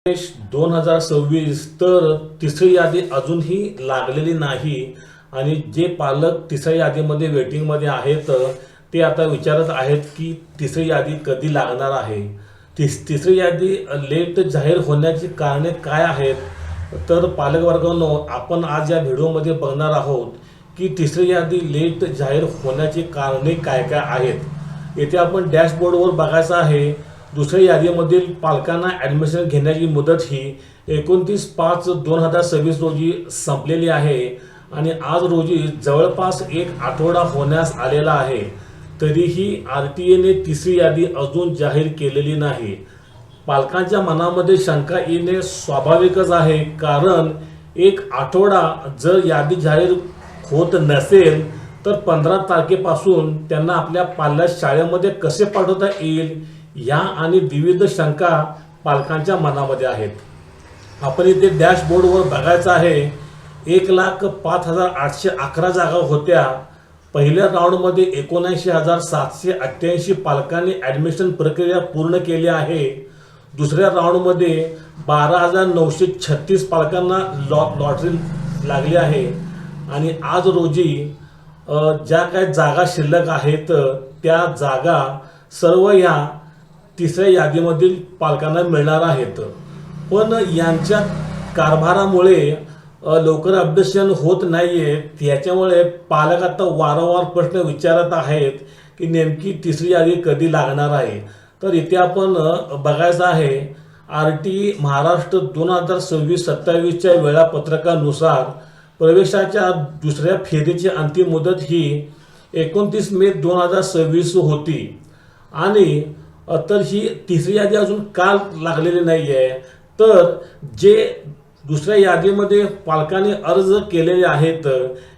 2026 तर तिसरी यादी अजूनही लागलेली नाही आणि जे पालक तिसऱ्या यादीमध्ये वेटिंगमध्ये आहेत ते आता विचारत आहेत की तिसरी यादी कधी लागणार आहे. तिसरी यादी लेट जाहीर होण्याची कारणे काय आहेत तर पालकवर्गांनो, आपण आज या व्हिडिओमध्ये बघणार आहोत की तिसरी यादी लेट जाहीर होण्याची कारणे काय काय आहेत. येथे आपण डॅशबोर्डवर बघायचं आहे. दुसऱ्या यादीमधील पालकांना ॲडमिशन घेण्याची मुदत ही 29/5/2026 रोजी संपलेली आहे आणि आज रोजी जवळपास एक आठवडा होण्यास आलेला आहे. तरीही RTAने तिसरी यादी अजून जाहीर केलेली नाही. पालकांच्या मनामध्ये शंका येणे स्वाभाविकच आहे, कारण एक आठवडा जर यादी जाहीर होत नसेल तर 15 तारखेपासून त्यांना आपल्या पाल्यास शाळेमध्ये कसे पाठवता येईल या आणि विविध शंका पालकांच्या मनामध्ये आहेत. आपण इथे डॅशबोर्डवर बघायचं आहे. 1,05,811 जागा होत्या. पहिल्या राऊंडमध्ये 79,788 पालकांनी ॲडमिशन प्रक्रिया पूर्ण केली आहे. दुसऱ्या राऊंडमध्ये 12,936 पालकांना लॉटरी लागली आहे आणि आज रोजी ज्या काही जागा शिल्लक आहेत त्या जागा सर्व या तिसऱ्या यादीमधील पालकांना मिळणार आहेत. पण यांच्या कारभारामुळे लवकर अपडेशन होत नाहीये. याच्यामुळे पालक आता वारंवार प्रश्न विचारत आहेत की नेमकी तिसरी यादी कधी लागणार आहे. तर इथे आपण बघायचं आहे, RT महाराष्ट्र 2026-27च्या वेळापत्रकानुसार प्रवेशाच्या दुसऱ्या फेरीची अंतिम मुदत ही 29 मे 2026 होती आणि तर ही तिसरी यादी अजून का लागलेली नाही आहे. तर जे दुसऱ्या यादीमध्ये पालकांनी अर्ज केलेले आहेत,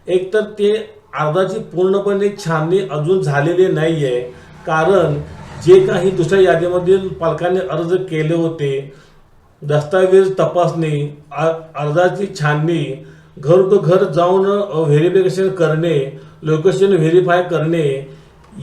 एकतर ते अर्जाची पूर्णपणे छाननी अजून झालेली नाही आहे, कारण जे काही दुसऱ्या यादीमधील पालकांनी अर्ज केले होते, दस्तावेज तपासणी, अर्जाची छाननी, घर टू घर जाऊन व्हेरिफिकेशन करणे, लोकेशन व्हेरीफाय करणे,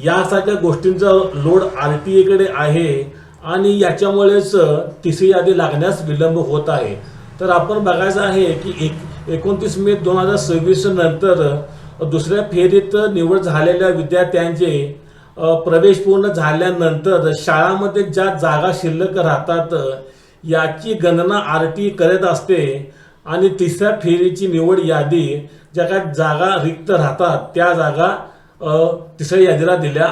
यासारख्या गोष्टींचा लोड RTAकडे आहे आणि याच्यामुळेच तिसरी यादी लागण्यास विलंब होत आहे. तर आपण बघायचं आहे की 29 मे 2026 नंतर दुसऱ्या फेरीत निवड झालेल्या विद्यार्थ्यांचे प्रवेश पूर्ण झाल्यानंतर शाळांमध्ये ज्या जागा शिल्लक राहतात याची गणना RTA करत असते आणि तिसऱ्या फेरीची निवड यादी ज्या काही जागा रिक्त राहतात त्या जागा तिसऱ्या यादीला दिल्या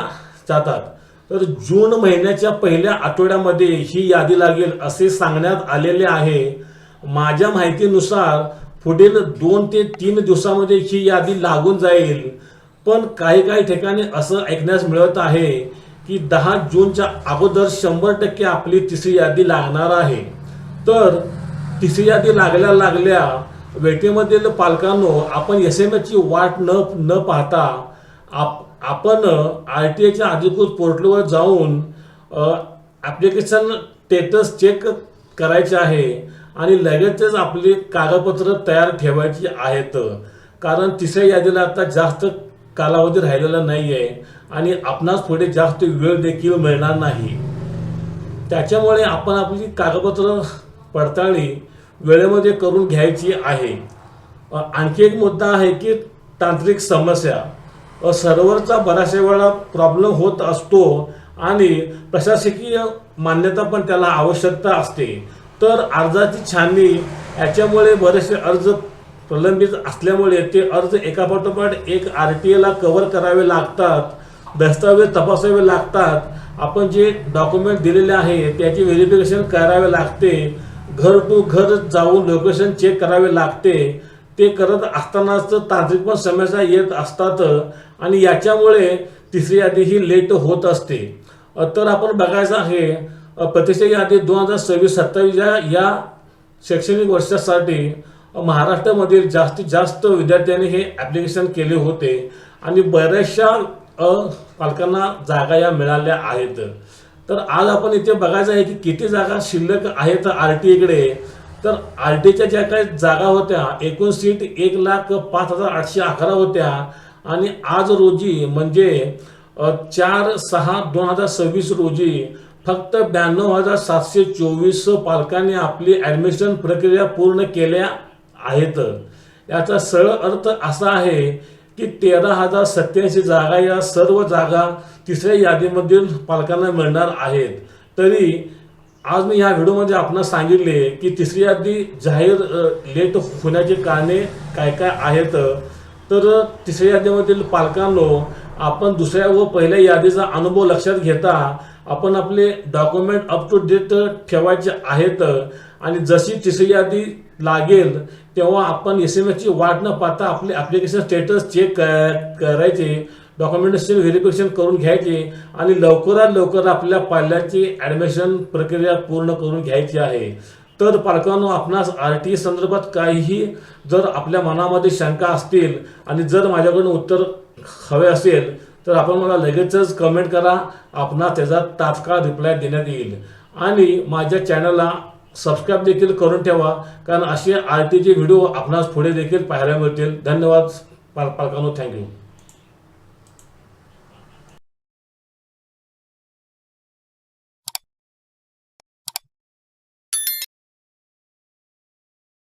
जातात. तर जून महिन्याच्या पहिल्या आठवड्यामध्ये ही यादी लागेल असे सांगण्यात आलेले आहे. माझ्या माहितीनुसार पुढील 2 ते 3 दिवसामध्ये ही यादी लागून जाईल. पण काही ठिकाणी असं ऐकण्यास मिळत आहे की 10 जूनच्या अगोदर 100% आपली तिसरी यादी लागणार आहे. तर तिसरी यादी लागल्या वेटेमधील पालकांनो, आपण SMS ची वाट न पाहता आपण RTAच्या अधिकृत पोर्टलवर जाऊन ॲप्लिकेशन स्टेटस चेक करायचे आहे आणि लगेचच आपली कागदपत्र तयार ठेवायची आहेत, कारण तिसऱ्या यादीला आता जास्त कालावधी राहिलेला नाही आहे आणि आपणास पुढे जास्त वेळ देखील मिळणार नाही. त्याच्यामुळे आपण आपली कागदपत्र पडताळणी वेळेमध्ये करून घ्यायची आहे. आणखी एक मुद्दा आहे की तांत्रिक समस्या. सर्व्हरचा बऱ्याचशा वेळा प्रॉब्लेम होत असतो आणि प्रशासकीय मान्यता पण त्याला आवश्यकता असते. तर अर्जाची छाननी याच्यामुळे बरेचसे अर्ज प्रलंबित असल्यामुळे ते अर्ज एकापाठोपाठ एक RTAला कव्हर करावे लागतात, दस्तावेज तपासावे लागतात, आपण जे डॉक्युमेंट दिलेले आहे त्याचे व्हेरिफिकेशन करावे लागते, घर टू घर जाऊन लोकेशन चेक करावे लागते. ते करत असतानाच तांत्रिक पण समस्या येत असतात आणि याच्यामुळे तिसरी यादी ही लेट होत असते. तर आपण बघायचं आहे, प्रतिष्ठित यादी 2026-27 या शैक्षणिक वर्षासाठी महाराष्ट्रामधील जास्तीत जास्त विद्यार्थ्यांनी हे ॲप्लिकेशन केले होते आणि बऱ्याचशा पालकांना जागा या मिळाल्या आहेत. तर आज आपण इथे बघायचं आहे की किती जागा शिल्लक आहेत RTAकडे. तर RTAच्या ज्या काही जागा होत्या, एकूण सीट 1,05,811 होत्या आणि आज रोजी म्हणजे 4/6/2026 रोजी फक्त 92,724 पालकांनी आपली ॲडमिशन प्रक्रिया पूर्ण केल्या आहेत. याचा सरळ अर्थ असा आहे की 13,087 जागा या सर्व जागा तिसऱ्या यादीमधील पालकांना मिळणार आहेत. तरी आज मी ह्या व्हिडिओमध्ये आपणास सांगितले की तिसरी यादी जाहीर लेट होण्याची कारणे काय काय आहेत. तर तिसऱ्या यादीमधील पालकांनो, आपण दुसऱ्या व पहिल्या यादीचा अनुभव लक्षात घेता आपण आपले डॉक्युमेंट अप टू डेट ठेवायचे आहेत आणि जशी तिसरी यादी लागेल तेव्हा आपण SMS ची वाट न पाहता आपले ॲप्लिकेशन स्टेटस चेक करायचे, डॉक्युमेंटेशन व्हेरिफिकेशन करून घ्यायचे आणि लवकरात लवकर आपल्या पाल्याची ॲडमिशन प्रक्रिया पूर्ण करून घ्यायची आहे. तर पालकांनो, आपणास RTE संदर्भात काहीही जर आपल्या मनामध्ये शंका असतील आणि जर माझ्याकडून उत्तर हवे असेल तर आपण मला लगेचच कमेंट करा, आपणास त्याचा तात्काळ रिप्लाय देण्यात येईल. आणि माझ्या चॅनलला सबस्क्राईब देखील करून ठेवा, कारण असे RTEचे व्हिडिओ आपणास पुढे देखील पाहायला मिळतील. धन्यवाद पालकांनो, थँक्यू.